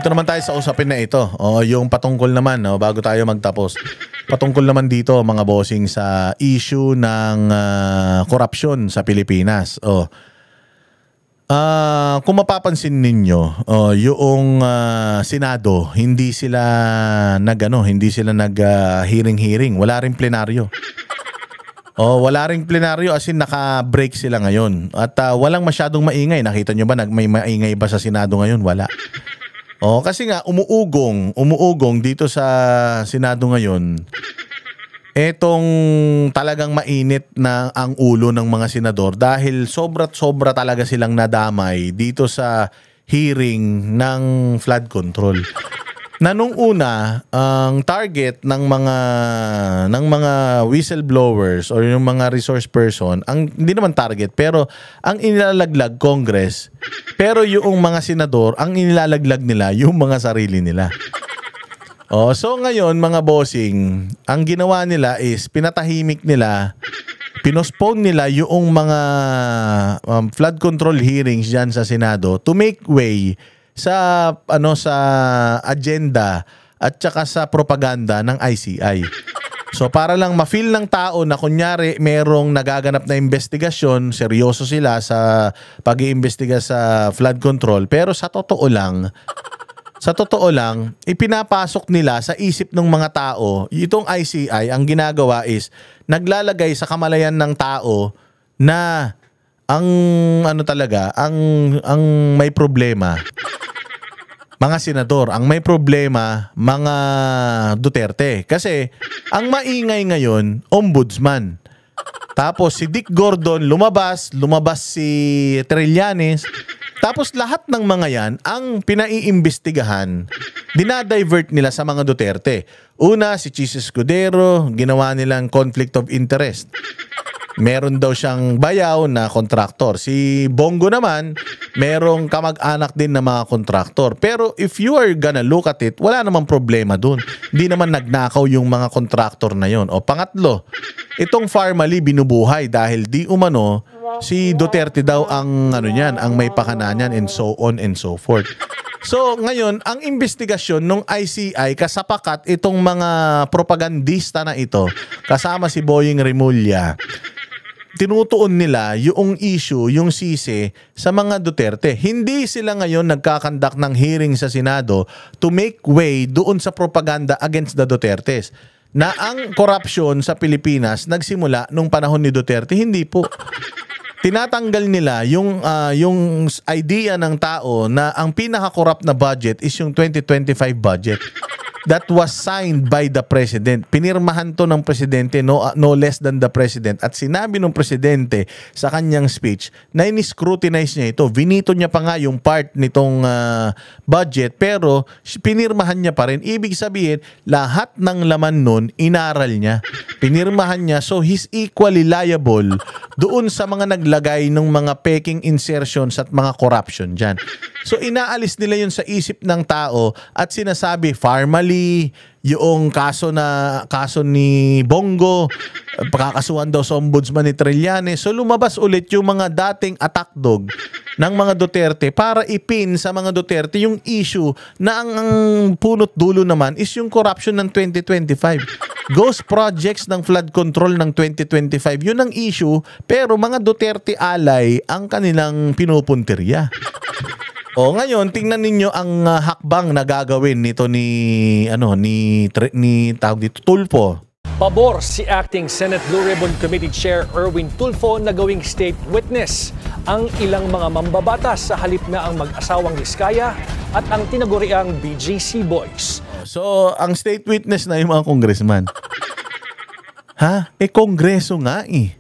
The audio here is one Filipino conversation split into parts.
dito naman tayo sa usapin na ito. Yung patungkol naman, bago tayo magtapos. Patungkol naman dito, mga bossing, sa issue ng korupsyon sa Pilipinas. Kung mapapansin ninyo, yung Senado, hindi sila nag-hearing-hearing. Wala ring plenaryo. Wala ring plenaryo, as in naka-break sila ngayon. At walang masyadong maingay. Nakita nyo ba may maingay ba sa Senado ngayon? Wala. Kasi nga umuugong dito sa Senado ngayon. Etong talagang mainit na ang ulo ng mga senador dahil sobra talaga silang nadamay dito sa hearing ng flood control. Na nung una, ang target ng mga whistleblowers or yung mga resource person, hindi naman target, pero ang inilalaglag Congress, pero yung mga senador, ang inilalaglag nila yung mga sarili nila. So ngayon, mga bossing, ang ginawa nila is pinatahimik nila, pinospone nila yung mga flood control hearings diyan sa Senado to make way sa agenda at saka sa propaganda ng ICI. So para lang ma-feel ng tao na kunyari merong nagaganap na investigasyon, seryoso sila sa pag-iimbestiga sa flood control, pero sa totoo lang, ipinapasok nila sa isip ng mga tao, itong ICI, ang ginagawa is naglalagay sa kamalayan ng tao na ang may problema mga senador, ang may problema mga Duterte. Kasi ang maingay ngayon, ombudsman. Tapos si Dick Gordon lumabas si Trillanes. Tapos lahat ng mga yan, ang pinaiimbestigahan, dinadivert nila sa mga Duterte. Una, si Chis Escudero, ginawa nilang conflict of interest. Meron daw siyang bayaw na kontraktor. Si Bongo naman, merong kamag-anak din na mga kontraktor. Pero if you are gonna look at it, wala namang problema dun. Hindi naman nagnakaw yung mga kontraktor na yon. Pangatlo, itong Farmally binubuhay dahil di umano si Duterte daw ang ang may pakananan and so on and so forth. So ngayon, ang investigasyon ng ICI kasapakat itong mga propagandista na ito, kasama si Boying Remulla, tinutuon nila yung issue, yung sisi sa mga Duterte. Hindi sila ngayon nagkakandak ng hearing sa Senado to make way doon sa propaganda against the Dutertes. Na ang corruption sa Pilipinas nagsimula nung panahon ni Duterte, hindi po. Tinatanggal nila yung idea ng tao na ang pinaka-corrupt na budget is yung 2025 budget. That was signed by the President. Pinirmahan to ng Presidente, no less than the President. At sinabi ng Presidente sa kanyang speech na in-scrutinize niya ito. Vinito niya pa nga yung part nitong budget, pero pinirmahan niya pa rin. Ibig sabihin, lahat ng laman nun, inaral niya. Pinirmahan niya, so he's equally liable doon sa mga naglagay ng mga peking insertions at mga corruption dyan. So inaalis nila yun sa isip ng tao at sinasabi formally yung kaso ni Bongo, pakakasuhan daw sa ombudsman ni Trillanes. So lumabas ulit yung mga dating attack dog ng mga Duterte para ipin sa mga Duterte yung issue na ang punot dulo naman is yung corruption ng 2025. Ghost projects ng flood control ng 2025, yun ang issue, pero mga Duterte alay ang kanilang pinupuntirya. Ngayon tingnan ninyo ang hakbang na gagawin nito ni tawag dito, Tulfo. Pabor si Acting Senate Blue Ribbon Committee Chair Erwin Tulfo na gawing state witness ang ilang mga mambabatas sa halip na ang mag-asawang Diskaya at ang tinaguriang BGC Boys. So, ang state witness na yung mga congressman. Kongreso nga eh.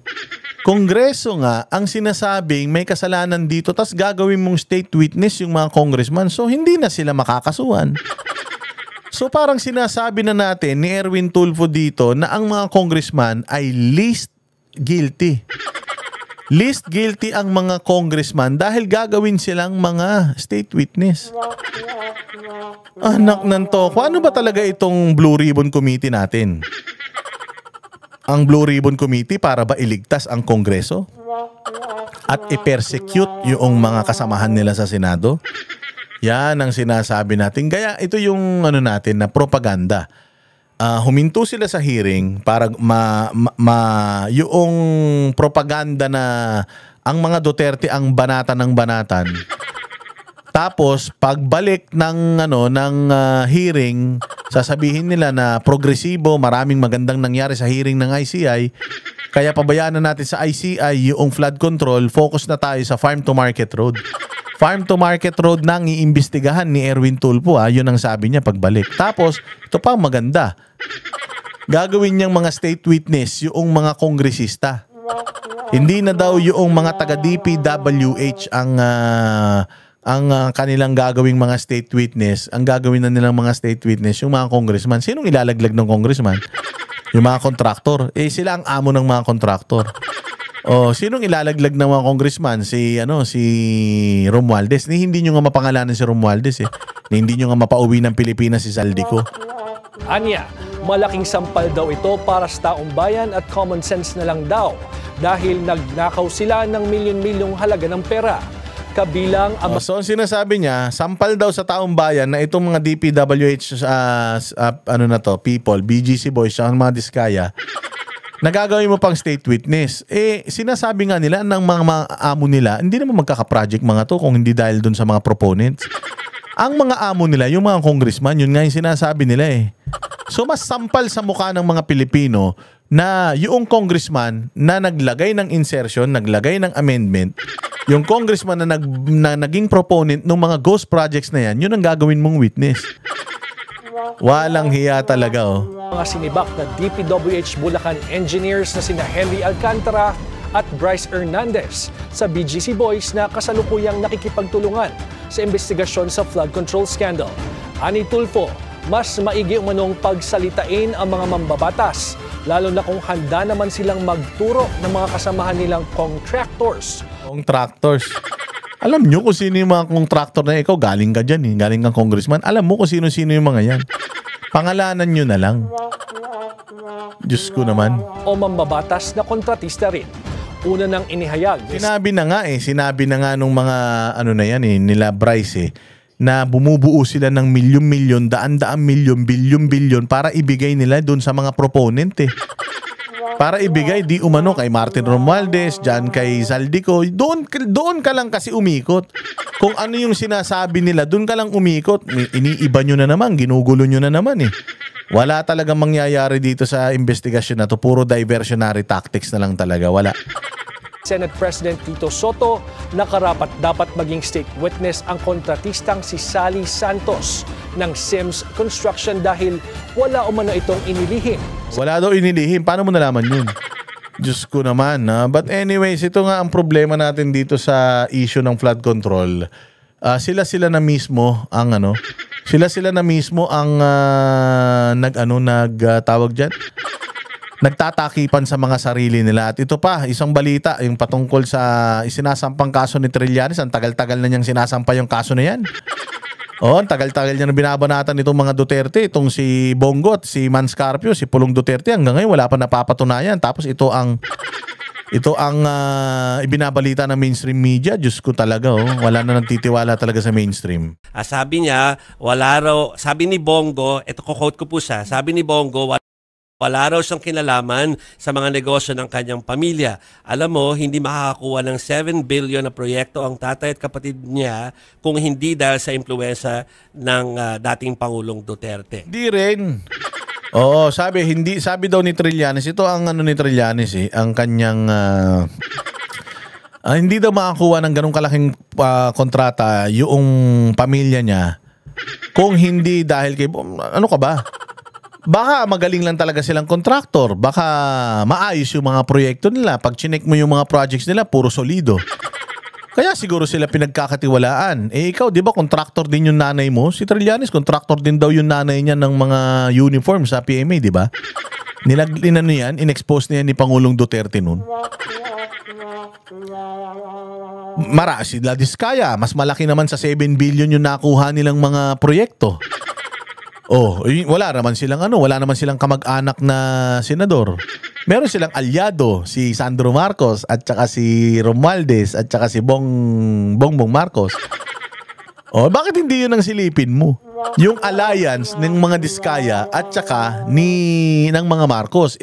Kongreso nga ang sinasabing may kasalanan dito, tas gagawin mong state witness yung mga congressman, so hindi na sila makakasuhan. So parang sinasabi na natin ni Erwin Tulfo dito na ang mga congressman ay least guilty. Least guilty ang mga congressman dahil gagawin silang mga state witness. Anak ng toko, ano ba talaga itong Blue Ribbon Committee natin? Ang Blue Ribbon Committee para ba iligtas ang Kongreso? At i-persecute yung mga kasamahan nila sa Senado? Yan ang sinasabi natin. Kaya ito yung ano natin na propaganda. Huminto sila sa hearing para yung propaganda na ang mga Duterte ang banatan ng banatan. Tapos pagbalik ng hearing, sasabihin nila na progresibo, maraming magandang nangyari sa hearing ng ICI. Kaya pabayaan na natin sa ICI yung flood control, focus na tayo sa farm to market road. Farm to market road nang iimbestigahan ni Erwin Tulfo, yun ang sabi niya pagbalik. Tapos, ito pa maganda. Gagawin niyang mga state witness yung mga kongresista. Hindi na daw yung mga taga DPWH ang kanilang gagawing mga state witness. Ang gagawin na nilang mga state witness yung mga congressman. Sinong ilalaglag ng congressman? Yung mga kontraktor. Sila ang amo ng mga kontraktor. Sinong ilalaglag ng mga congressman? Si Romualdez. Hindi nyo nga mapangalanan si Romualdez Hindi nyo nga mapauwi ng Pilipinas si Zaldico. Anya, malaking sampal daw ito para sa taong bayan at common sense na lang daw dahil nagnakaw sila ng milyon-milyong halaga ng pera. Kabilang ang... So, ang sinasabi niya, sampal daw sa taong bayan na itong mga DPWH, people, BGC boys, mga diskaya, nagagawin mo pang state witness. Sinasabi nga nila ng mga amo nila, hindi naman magkaka-project mga to kung hindi dahil dun sa mga proponents. Ang mga amo nila, yung mga congressman, yun nga yung sinasabi nila So, mas sampal sa mukha ng mga Pilipino na yung congressman na naglagay ng insertion, naglagay ng amendment, yung congressman na naging proponent ng mga ghost projects na yan, yun ang gagawin mong witness. Walang hiya talaga, Mga sinibak na DPWH Bulacan engineers na sina Henry Alcantara at Bryce Hernandez sa BGC Boys na kasalukuyang nakikipagtulungan sa investigasyon sa flood control scandal. Ani Tulfo, mas maigi umanong pagsalitain ang mga mambabatas, lalo na kung handa naman silang magturo ng mga kasamahan nilang contractors. Contractors. Alam nyo kung sino yung mga contractor na ikaw, galing ka dyan galing kang congressman. Alam mo kung sino-sino yung mga yan. Pangalanan nyo na lang. Diyos ko naman. O mambabatas na kontratista rin. Una nang inihayag. Sinabi na nga nung mga nila Bryce na bumubuo sila ng milyon-milyon, daan-daan milyon, bilyon-bilyon para ibigay nila doon sa mga proponent Para ibigay di umano kay Martin Romualdez, dyan kay Zaldico, doon ka lang kasi umikot. Kung ano yung sinasabi nila, doon ka lang umikot. Iniiba nyo na naman, ginugulo nyo na naman Wala talagang mangyayari dito sa investigasyon na to. Puro diversionary tactics na lang talaga. Wala. Senate President Tito Soto, nakarapat dapat maging state witness ang kontratistang si Sally Santos ng Sims Construction dahil wala umano itong inilihim. Wala daw inilihim. Paano mo nalaman yun? Diyos ko naman. But anyways, ito nga ang problema natin dito sa issue ng flood control. Sila na mismo ang tawag dyan? Nagtatakipan sa mga sarili nila. At ito pa, isang balita, yung patungkol sa isinasampang kaso ni Trillanes. Ang tagal-tagal na niyang sinasampa yung kaso na yan. Ang tagal-tagal niya na binabanatan itong mga Duterte. Itong si Bongo at si Manscarpio, si Pulong Duterte. Hanggang ngayon, wala pa napapatunayan. Tapos ito ang ibinabalita ng mainstream media. Diyos ko talaga, wala na nagtitiwala talaga sa mainstream. Sabi niya, sabi ni Bongo, ito quote ko po siya, sabi ni Bongo, wala raw siyang kinalaman sa mga negosyo ng kanyang pamilya. Alam mo, hindi makakakuha ng 7 billion na proyekto ang tatay at kapatid niya kung hindi dahil sa impluwensya ng dating Pangulong Duterte. Di rin. Sabi daw ni Trillanes, ito ang ni Trillanes ang kanyang hindi daw makakuha ng ganung kalaking kontrata yung pamilya niya kung hindi dahil kay ano ka ba? Baka magaling lang talaga silang kontraktor. Baka maayos yung mga proyekto nila. Pag chinek mo yung mga projects nila, puro solido. Kaya siguro sila pinagkakatiwalaan. Ikaw, di ba, kontraktor din yung nanay mo? Si Trillanes, kontraktor din daw yung nanay niya ng mga uniform sa PMA, di ba? In-expose niya ni Pangulong Duterte noon. Sila Diskaya, mas malaki naman sa 7 billion yung nakuha nilang mga proyekto. Wala naman silang kamag-anak na senador. Meron silang alyado, si Sandro Marcos at saka si Romualdez at saka si Bongbong Marcos. Oh, bakit hindi yun ang silipin mo? Yung alliance ng mga Diskaya at saka ng mga Marcos,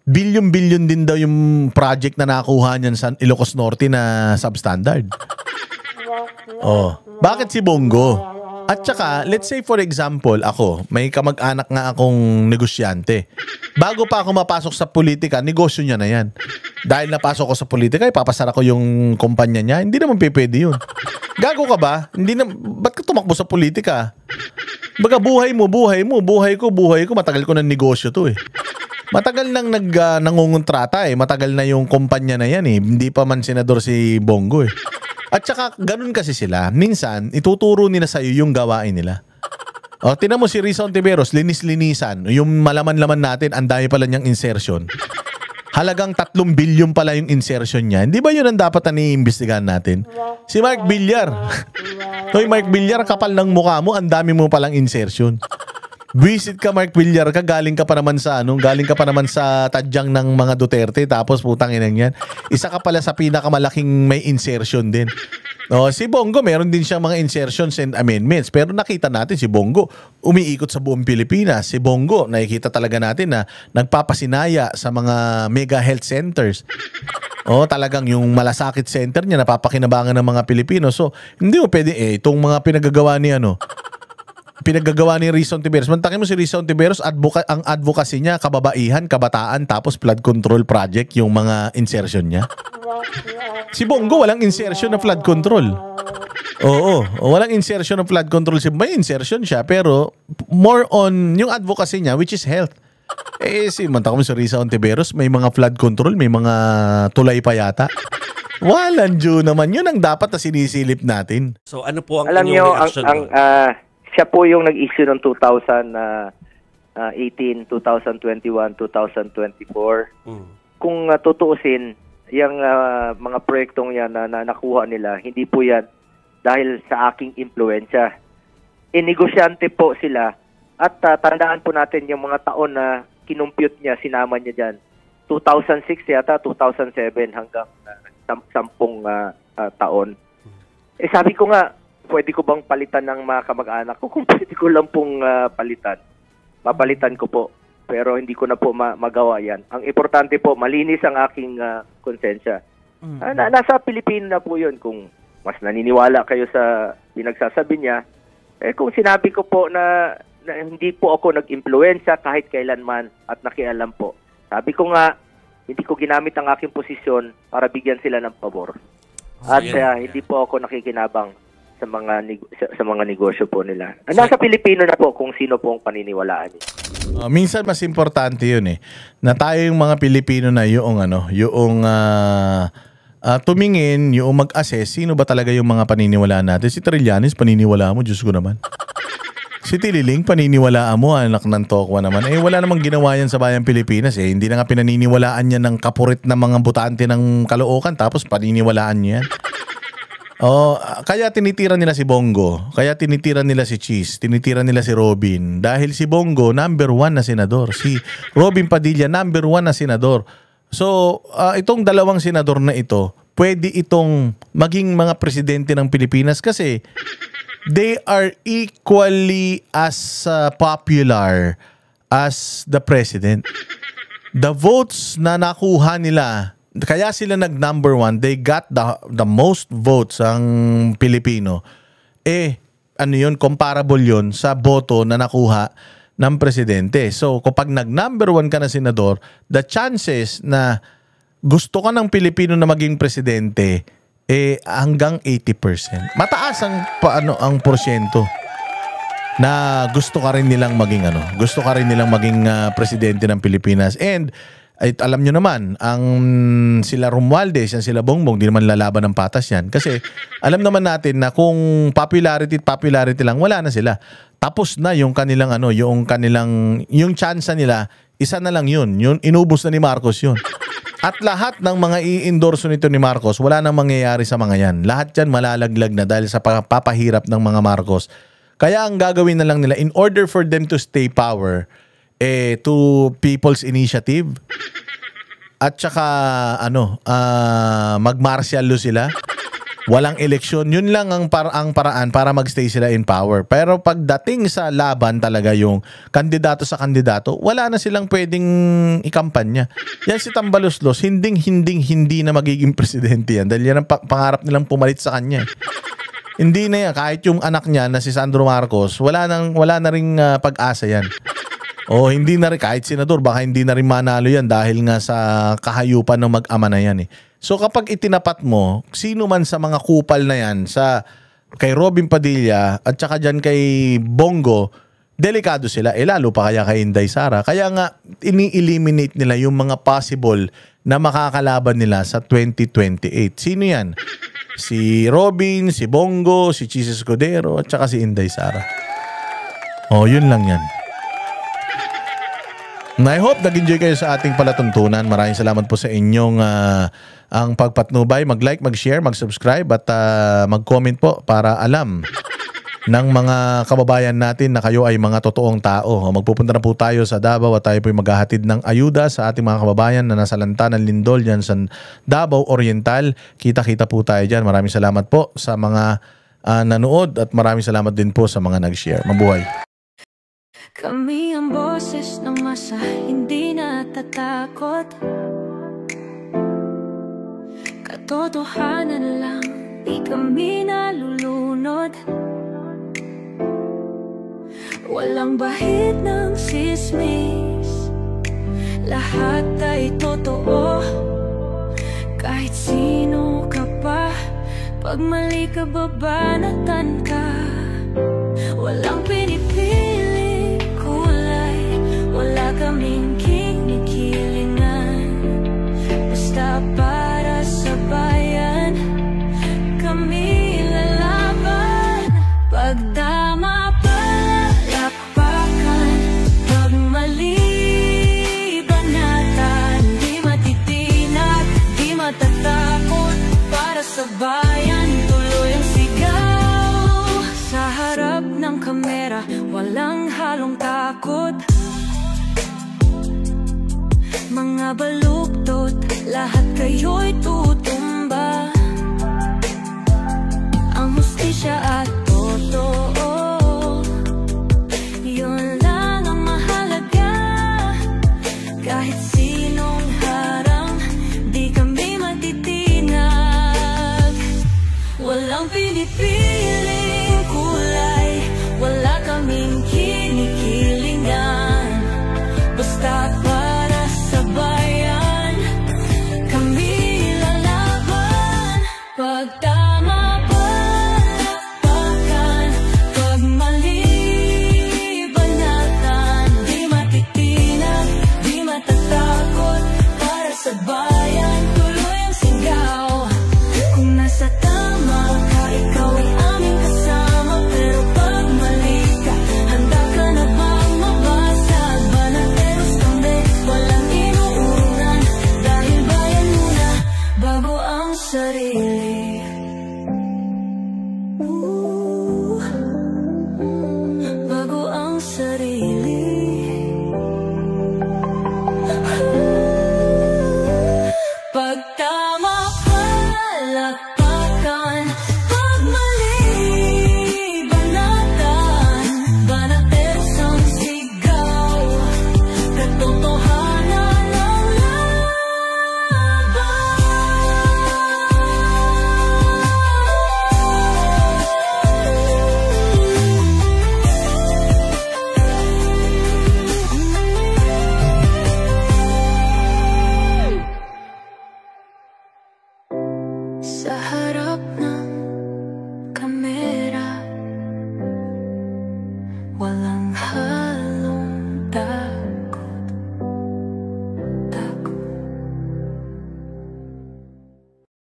bilyon-bilyon din daw yung project na nakuha niyan sa Ilocos Norte na substandard. Oh, bakit si Bongo? At saka, let's say for example, ako, may kamag-anak nga akong negosyante. Bago pa ako mapasok sa politika, negosyo niya na yan. Dahil napasok ko sa politika, ipapasara ko yung kumpanya niya. Hindi naman pwede yun. Gago ka ba? Ba't ka tumakbo sa politika? Baga buhay mo, buhay ko. Matagal ko ng negosyo to eh. Matagal nang nangungontrata eh. Matagal na yung kumpanya na yan eh. Hindi pa man senador si Bongo eh. At saka, ganun kasi sila. Minsan, ituturo nila sa'yo yung gawain nila. O, tinan mo si Risa Ontiveros, linis-linisan. Yung malaman-laman natin, ang dami pala niyang insertion. Halagang 3 bilyon pala yung insertion niya. Hindi ba yun ang dapat na iimbestigahan natin? Si Mark Villar. Hoy, Mark Villar, kapal ng mukha mo, ang dami mo palang insertion. Visit ka, Mark Villar, galing ka pa naman sa tadyang ng mga Duterte, tapos putang inang yan. Isa ka pala sa pinakamalaking may insertion din. O, si Bongo, meron din siyang mga insertions and amendments. Pero nakita natin si Bongo, umiikot sa buong Pilipinas. Si Bongo, nakikita talaga natin na nagpapasinaya sa mga mega health centers. O, talagang yung malasakit center niya, napapakinabangan ng mga Pilipino. So, hindi mo pwede, itong mga pinagagawa ni Risa Ontiveros. Mantakin mo si Risa Ontiveros, ang advocacy niya, kababaihan, kabataan, tapos flood control project, yung mga insertion niya. Si Bongo, walang insertion na flood control. Oo, walang insertion ng flood control. May insertion siya, pero more on yung advocacy niya, which is health. Mantakin mo si Risa Ontiveros, may mga flood control, may mga tulay pa yata. Walang Diyo naman. Yun ang dapat na sinisilip natin. So ano po ang alam inyong nyo, reaction? siya po yung nag-issue ng 2018, 2021, 2024. Kung tutuusin, yung mga proyektong yan na nakuha nila, hindi po yan dahil sa aking impluensya. Negosyante po sila at tandaan po natin yung mga taon na kinumpute niya, sinama niya dyan. 2006 yata, 2007 hanggang 10 taon. Sabi ko nga, pwede ko bang palitan ng mga kamag-anak ko? Kung pwede ko lang pong palitan, papalitan ko po. Pero hindi ko na po magawa yan. Ang importante po, malinis ang aking konsensya. Nasa Pilipino na po yun. Kung mas naniniwala kayo sa pinagsasabi niya, kung sinabi ko po na hindi po ako nag-impluensya kahit kailanman at nakialam po. Sabi ko nga, hindi ko ginamit ang aking posisyon para bigyan sila ng pabor. At hindi po ako nakikinabang sa mga negosyo po nila. Nasa Pilipino na po kung sino po ang paniniwalaan niya. Minsan mas importante 'yun na tayo yung mga Pilipino na yung tumingin, yung mag-assess sino ba talaga yung mga paniniwalaan natin. Si Trillanes, paniniwalaan mo, Diyos ko naman. Si Tililing, paniniwalaan mo, anak ng tokwa naman. Wala namang ginawa yan sa bayang Pilipinas Hindi na nga pinaniniwalaan niya ng kapurit na mga butante ng Caloocan, tapos paniniwalaan niya yan. Kaya tinitira nila si Bongo, kaya tinitira nila si Cheese, tinitira nila si Robin. Dahil si Bongo, number 1 na senador. Si Robin Padilla, number 1 na senador. So, itong dalawang senador na ito, pwede itong maging mga presidente ng Pilipinas kasi they are equally as popular as the president. The votes na nakuha nila, kaya sila nag-number 1, they got the most votes ang Pilipino. Comparable yun sa boto na nakuha ng presidente. So, kapag nag-number 1 ka na senador, the chances na gusto ka ng Pilipino na maging presidente, hanggang 80%. Mataas ang porsyento na gusto ka rin nilang maging presidente ng Pilipinas. And alam nyo naman, ang sila Romualdez, yan sila Bongbong, di naman lalaban ng patas yan. Kasi alam naman natin na kung popularity lang, wala na sila. Tapos na yung kanilang yung chance nila, isa na lang yun. Yun, inubos na ni Marcos yun. At lahat ng mga i-endorso nito ni Marcos, wala nang mangyayari sa mga yan. Lahat yan malalaglag na dahil sa papahirap ng mga Marcos. Kaya ang gagawin na lang nila, in order for them to stay power, to people's initiative, at saka mag-martial law sila, walang eleksyon. Yun lang ang paraan para magstay sila in power. Pero pagdating sa laban talaga yung kandidato sa kandidato, wala na silang pwedeng ikampanya. Yan si Tambaluslos, hindi na magiging presidente yan. Dahil yan ang pangarap nilang pumalit sa kanya. Hindi na yan. Kahit yung anak niya na si Sandro Marcos, wala na ring pag-asa yan. O hindi na rin, kahit senador, baka hindi na rin manalo yan dahil nga sa kahayupan ng mag-ama na yan eh. So kapag itinapat mo, sino man sa mga kupal na yan, kay Robin Padilla at saka dyan kay Bongo, delikado sila. Lalo pa kaya kay Inday Sara. Kaya nga, ini-eliminate nila yung mga possible na makakalaban nila sa 2028. Sino yan? Si Robin, si Bongo, si Chis Escudero, at saka si Inday Sara. Yun lang yan. I hope nag-enjoy kayo sa ating palatuntunan. Maraming salamat po sa inyong ang pagpatnubay. Mag-like, mag-share, mag-subscribe at mag-comment po para alam ng mga kababayan natin na kayo ay mga totoong tao. Magpupunta na po tayo sa Davao at tayo po ay maghahatid ng ayuda sa ating mga kababayan na nasa lantanan Lindol dyan sa Davao Oriental. Kita-kita po tayo dyan. Maraming salamat po sa mga nanood at maraming salamat din po sa mga nag-share. Mabuhay! Kami ang boses ng masa, hindi natatakot. Katotohanan lang, di kami nalulunod. Walang bahid ng sismis, lahat ay totoo. Kahit sino ka pa, pag mali ka babanatan ka. Walang pinipili kulay, wala kaming kinikilingan. Basta para sa bayan, kami lalaban. Pagdama palakpakan, pag mali banatan. Di matitinag, di matatakot, para sa bayan tuloy ang sigaw. Sa harap ng kamera, walang halong takot. Mga baluktot, lahat kayo'y tutumba. Ang hustisya at